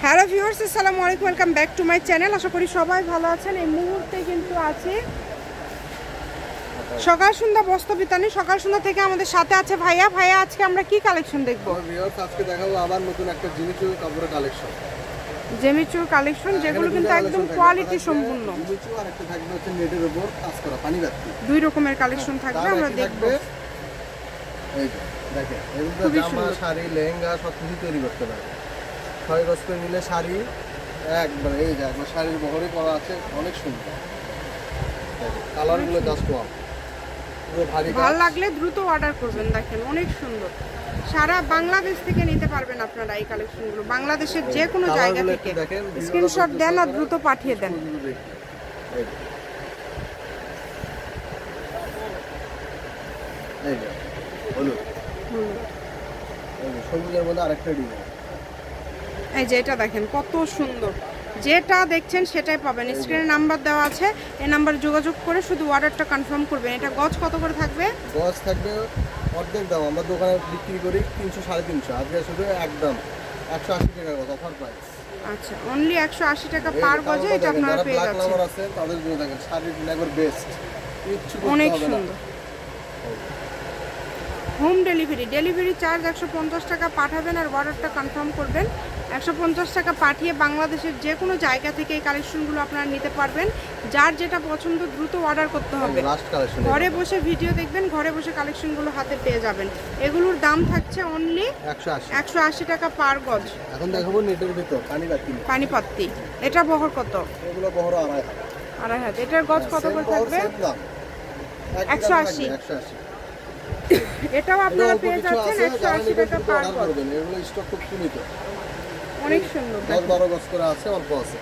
Hello viewers, আসসালামু আলাইকুম, welcome back to my channel. আশা করি সবাই ভালো আছেন। এই মুহূর্তে কিন্তু আছে সকাল সন্ধ্যা বস্ত্র বিতানি। সকাল সন্ধ্যা থেকে আমাদের সাথে আছে ভাইয়া। ভাইয়া, আজকে আমরা কি কালেকশন দেখবো? ভিউয়ার্স, আজকে দেখাবো আবার নতুন একটা জিমিচু কাপড়ের কালেকশন। জেমিচুর কালেকশন, যেগুলো কিন্তু একদম কোয়ালিটি সম্পূর্ণ। জিমিচু আর একটা থাকবে হচ্ছে নেটের উপর কাজ করা পানি বাতি। দুই রকমের কালেকশন থাকবে, আমরা দেখবো। এই যে দেখেন, এগুলো জামা, শাড়ি, লেহেঙ্গা সবকিছু তৈরি করতে পারে। 6 গজ করে নিলে শাড়ি একবার এই যে একবার শাড়ির বহরে করা আছে, অনেক সুন্দর। কালারগুলো জাস্ট ওয়াও, পুরো ভারী। ভালো লাগলে দ্রুত অর্ডার করবেন। দেখেন অনেক সুন্দর, সারা বাংলাদেশ থেকে নিতে পারবেন আপনারা এই কালেকশনগুলো। বাংলাদেশের যে কোনো জায়গা থেকে স্ক্রিনশট দেন আর দ্রুত পাঠিয়ে দেন। এই যে হলুদ, সবুজের মধ্যে আরেকটা ডিজাইন। এই যে এটা দেখেন কত সুন্দর, যেটা দেখছেন সেটাই পাবেন। স্ক্রিনে নাম্বার দেওয়া আছে, এই নাম্বারে যোগাযোগ করে শুধু অর্ডারটা কনফার্ম করবেন। এটা গজ কত করে থাকবে? গজ থাকবে অর্ধেক দাম, আমরা দোকানে বিক্রি করি 300 350, আজকে শুধু একদম 180 টাকা গজ, অফার প্রাইস। আচ্ছা, অনলি 180 টাকা পার গজে এটা আপনারা পেয়ে যাচ্ছেন। তাদের জন্য দেখেন শাড়ির নেভার বেস্ট, অনেক সুন্দর। হোম ডেলিভারি চার্জ 150 টাকা পাঠাবেন আর অর্ডারটা কনফার্ম করবেন। 150 টাকা পাঠিয়ে বাংলাদেশের যে কোনো জায়গা থেকে এই কালেকশনগুলো আপনারা নিতে পারবেন। যার যেটা পছন্দ দ্রুত অর্ডার করতে হবে। ঘরে বসে ভিডিও দেখবেন, ঘরে বসে কালেকশনগুলো হাতে পেয়ে যাবেন। এগুলোর দাম থাকছে অনলি 180 টাকা পার গজ। এখন দেখাবো নেটের ভিতর পানি পাত্তি। এটা বহর কত? এগুলো বহর আড়াই হাত। এটার গজ কত করে থাকবে? 180। এটাও আপনারা পেয়ে যাচ্ছেন 180 টাকা পার গজ। এগুলো স্টক খুব সীমিত, অনেক সুন্দর। 10-12 গজ করে আছে, অল্প আছে,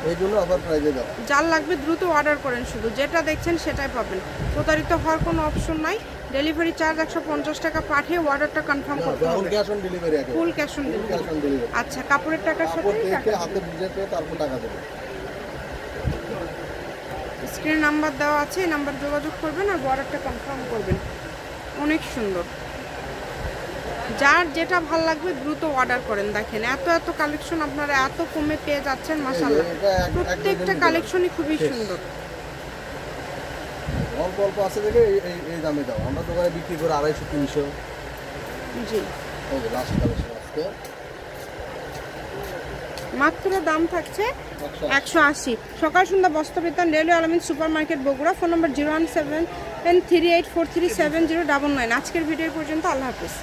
এই জন্য অফার প্রাইসে দাও। যার লাগবে দ্রুত অর্ডার করেন, শুধু যেটা দেখছেন সেটাই পাবেন। প্রতারিত হওয়ার কোনো অপশন নাই। ডেলিভারি চার্জ 150 টাকা পাঠিয়ে অর্ডারটা কনফার্ম করতে হবে। Cash on delivery, full cash on delivery. আচ্ছা, কাপড়ের টাকার সাথে হাতে বুঝে পেয়ে তারপর টাকা দেবে। স্ক্রিনে নাম্বার দেওয়া আছে, এই নাম্বার যোগাযোগ করবেন আর অর্ডারটা কনফার্ম করবেন। অনেক সুন্দর, যার যেটা ভালো লাগবে দ্রুত অর্ডার করেন। দেখেন এত এত কালেকশন আপনারা এত কমে পেয়ে যাচ্ছেন, মাশাআল্লাহ। প্রত্যেকটা কালেকশনই খুবই সুন্দর। অল্প অল্প আছে দেখে এই দামে দাও, আমরা দোকানে বিক্রি করে 250-300। জি, ওকে, লাস্ট কালেকশন আজকে মাত্র দাম থাকছে 180। সকাল সন্ধ্যা বস্ত্র বিতান, রেলওয়ে আলামিন সুপার মার্কেট, বগুড়া। ফোন নম্বর 01738437099। আজকের ভিডিও পর্যন্ত, আল্লাহ হাফেজ।